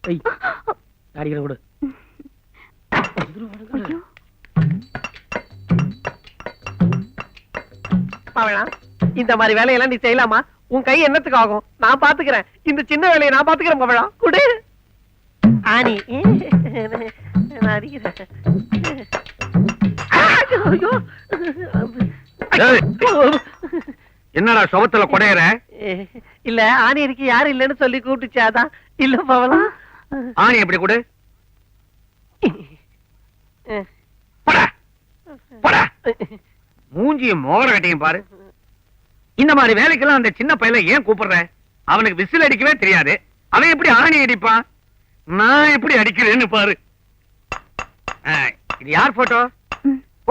அடிக்கிற கொடு. இந்த மாதிரி வேலையெல்லாம் நீ செய்யலாமா? உன் கை என்னத்துக்கு ஆகும்? நான் பாத்துக்கிறேன். இந்த சின்ன வேலையை நான் பாத்துக்கிறேன். பவளா குடு. ஆனி நான் அடிக்கிறேன். என்னடா சுவத்துல கொடையற? இல்ல ஆணி இருக்கு யாரும் இல்லன்னு சொல்லி கூப்பிட்டுச்சாதான். இல்ல பவளா ஆணி எப்படி கொடு. மூஞ்சியும் மோகர கட்டையும் பாரு. இந்த மாதிரி வேலைக்கெல்லாம் அந்த சின்ன பையல ஏன் கூப்பிடுற? அவனுக்கு விசில் அடிக்கவே தெரியாது. அவன் எப்படி ஆணி அடிப்பான்? நான் எப்படி அடிக்கிறேன்னு பாரு. இது யார் போட்டோ?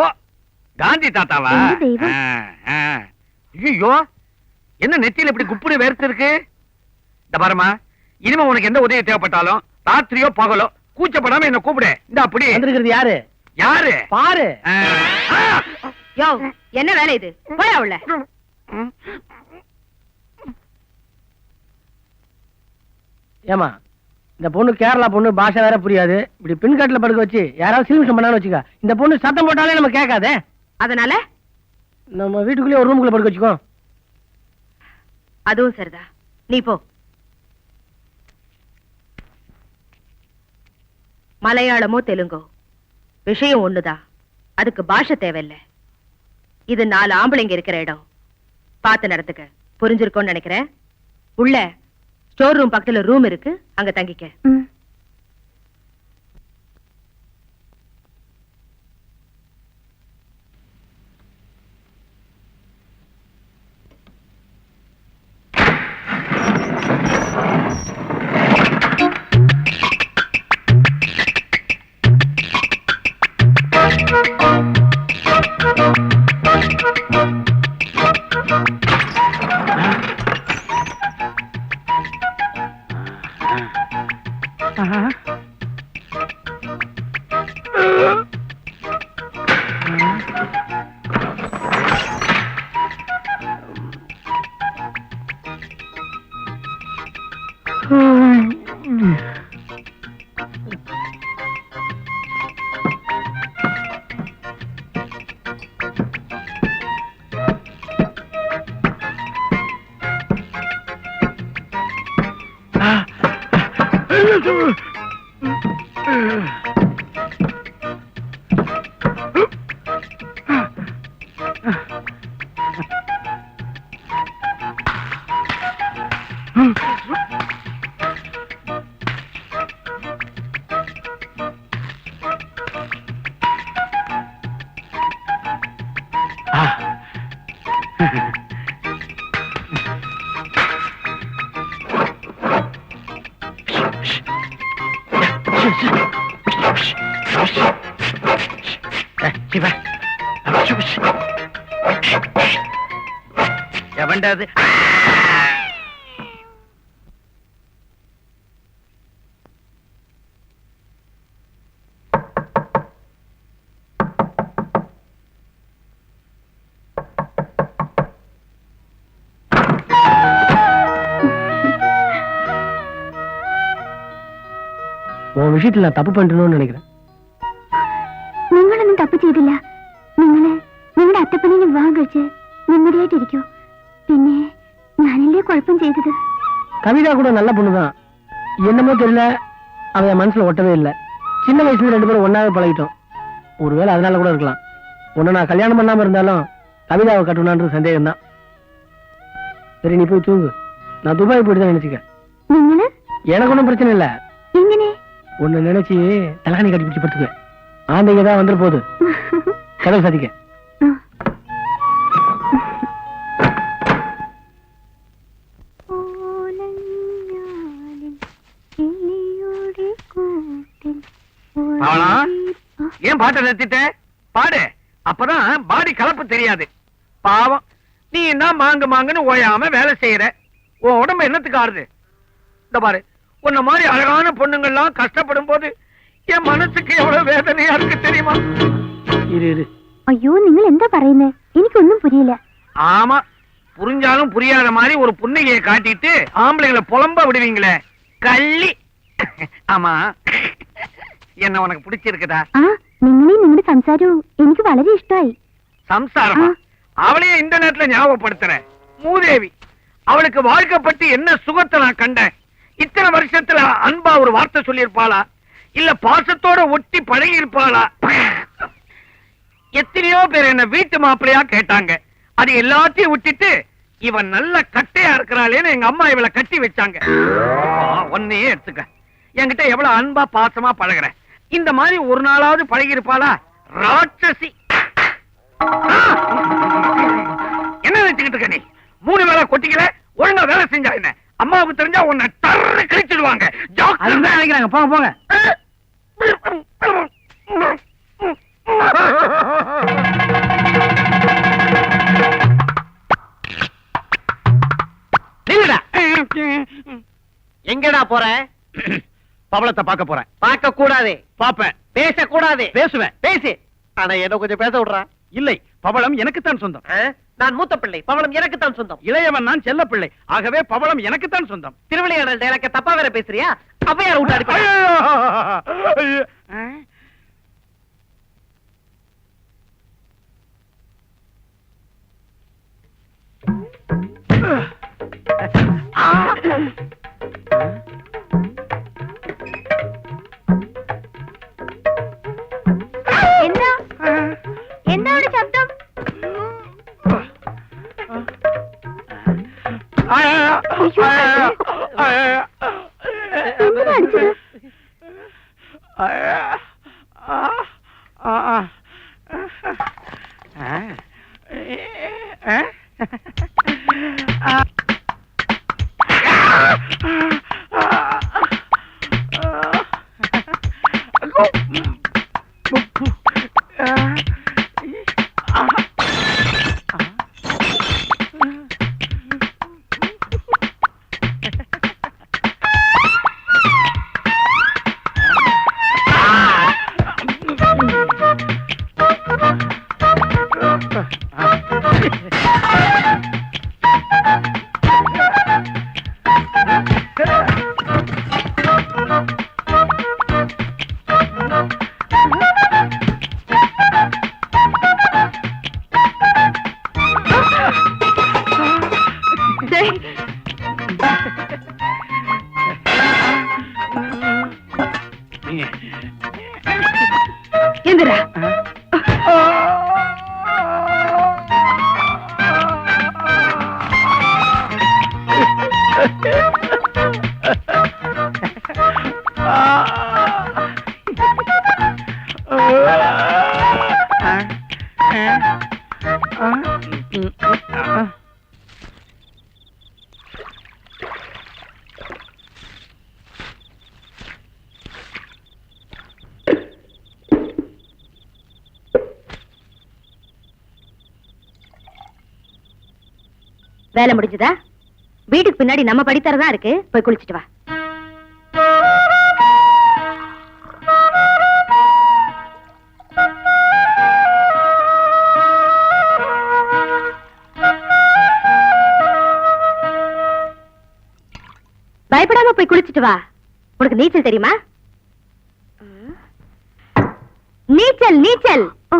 ஓ, காந்தி தாத்தாவா? ஐயோ, என்ன நெத்தியில இப்படி குப்புனு வேர்த்து இருக்கு? இந்த பாருமா, இனிமே உனக்கு எந்த உதவி தேவைப்பட்டாலும் ராத்திரியோ பகலோ கூச்சப்படாம என்ன கூப்பிடு. இந்த அப்படி வந்திருக்கிறது யாரு? யாரு பாரு. என்ன வேலை இது? போய் அவள. ஏமா, இந்த பொண்ணு கேரளா பொண்ணு, பாஷை வேற புரியாது. இப்படி பின்காட்டுல படுக்க வச்சு யாராவது சிலிமிஷம் பண்ணான்னு வச்சுக்க. இந்த பொண்ணு சத்தம் போட்டாலே நம்ம கேட்காதே. அதனால நம்ம வீட்டுக்குள்ளே ஒரு ரூமுக்குள்ள படுக்க வச்சுக்கோ. அதுவும் சரிதா, நீ போ. மலையாளமோ தெலுங்கோ விஷயம் ஒண்ணுதான். அதுக்கு பாஷை தேவையில்லை. இது 4 ஆம்பளைங்க இருக்கிற இடம். பார்த்து நடத்துக்க. புரிஞ்சிருக்கோன்னு நினைக்கிறேன். உள்ள ஸ்டோர் ரூம் பக்கத்துல ரூம் இருக்கு, அங்க தங்கிக்க. எவன்டாது? உன் விஷயத்துல நான் தப்பு പണ്ടണമെന്ന് நினைக்கிறேன். നിങ്ങളൊന്നും തപ്പ് ചെയ്തില്ല. നിങ്ങളുടെ അത്തപ്പനെ വിവാഹം കഴിച്ച് നിമ്മടിയായിട്ടിരിക്കൂ. പിന്നെ ഞാനല്ലേ കുഴപ്പം ചെയ്തത്. கவிதா கூட நல்ல பொண்ணுதான். என்னமோ தெரியல, அவன் மனசுல ஒட்டவே இல்லை. சின்ன வயசுல 2 பேரும் ஒன்னாவே பழகிட்டோம். ஒருவேளை அதனால கூட இருக்கலாம். உன்னை நான் கல்யாணம் பண்ணாம இருந்தாலும் கவிதாவை கட்டணும்ன்றது சந்தேகம் தான். சரி, நீ போய் தூங்கு. நான் துபாய் போயிட்டு தான் நினைச்சுக்க. எனக்கு ஒன்றும் பிரச்சனை இல்லை. உன்னை நினைச்சு தலகாணி கட்டி பிடிச்சு படுத்துக்க. ஆந்தைங்க தான் வந்துட போகுது. கதவை சாதிக்க. ஏன் பாட்டை நிறுத்திட்ட? பாடு. அப்பதான் பாடி கலப்பு தெரியாது. பாவம், நீ என்ன மாங்குன்னு ஓயாம வேலை செய்யற. உன் உடம்பு என்னத்துக்கு ஆறுது? இந்த பாரு, உன்ன மாதிரி அழகான பொண்ணுங்கள்லாம் கஷ்டப்படும் போது என் மனசுக்கு எவ்வளவு வேதனையா இருக்கு தெரியுமா? ஐயோ, നിങ്ങൾ എന്താ പറയുന്നേ? എനിക്കൊന്നും புரியல. ஆமா, புரிஞ்சாலும் புரியாத மாதிரி ஒரு புன்னகையை காட்டிட்டு ஆம்பளைங்களை புலம்ப விடுவீங்களே, கள்ளி. ആമാ എന്നെ ഉനക്ക് പിടിച്ചിരിക്കതാ ആ നിങ്ങളെയും നിങ്ങളുടെ സംസാരവും എനിക്ക് വളരെ ഇഷ്ടമായി. സംസാരം அவளையே இந்த நேரத்துல ஞாபகப்படுத்துறேன். மூதேவி அவளுக்கு வாழ்க்கை பத்தி என்ன சுகத்தை நான் கண்டேன். இத்தனை வருஷத்துல அன்பா ஒரு வார்த்தை சொல்லியிருப்பாளா இல்ல பாசத்தோட ஒட்டி பழகி இருப்பாளா? எத்தனையோ பேர் என்ன வீட்டு மாப்பிள்ளையா கேட்டாங்க. அது எல்லாத்தையும் விட்டுட்டு இவன் நல்ல கட்டையா இருக்கிறாளேன்னு எங்க அம்மா இவளை கட்டி வச்சாங்க. ஒன்னையே எடுத்துக்க, என்கிட்ட எவ்வளவு அன்பா பாசமா பழகுற. இந்த மாதிரி ஒரு நாளாவது பழகி இருப்பாளா? ராட்சசி. என்ன நினைச்சுக்கிட்டு இருக்க நீ? 3 வேளை கொட்டிக்கல, ஒழுங்கா வேலை செஞ்சா என்ன? அம்மாவுக்கு தெரிஞ்சா உன்னை டர்ரு கிழிச்சிடுவாங்க. நினைக்கிறாங்க. போங்க போங்க. எங்கடா போற? பவளத்தை பார்க்க போறேன். பார்க்க கூடாது. பாப்பேன். பேச கூடாது. பேசுவேன். பேசு. ஆனா என்ன கொஞ்சம் பேச விடுறா. இல்லை, பவளம் எனக்குத்தான் சொந்தம். நான் மூத்த பிள்ளை, பவளம் எனக்கு தான் சொந்தம். இளையவன் நான் செல்ல பிள்ளை, ஆகவே பவளம் எனக்குத்தான் சொந்தம். திருவிளையாடல் எனக்கு தப்பா வேற பேசுறியா? அவ்வையார் விட்டு அடிப்பா. എന്താ എന്താ ഒരു ശബ്ദം? എന്തിനാ അടിച്ചത്? எந்திரா. வேலை முடிஞ்சதா? வீட்டுக்கு பின்னாடி நம்ம படித்தரதா இருக்கு, போய் குளிச்சிட்டு வா. பயப்படாம போய் குளிச்சிட்டு வா. உனக்கு நீச்சல் தெரியுமா? நீச்சல் நீச்சல். ஓ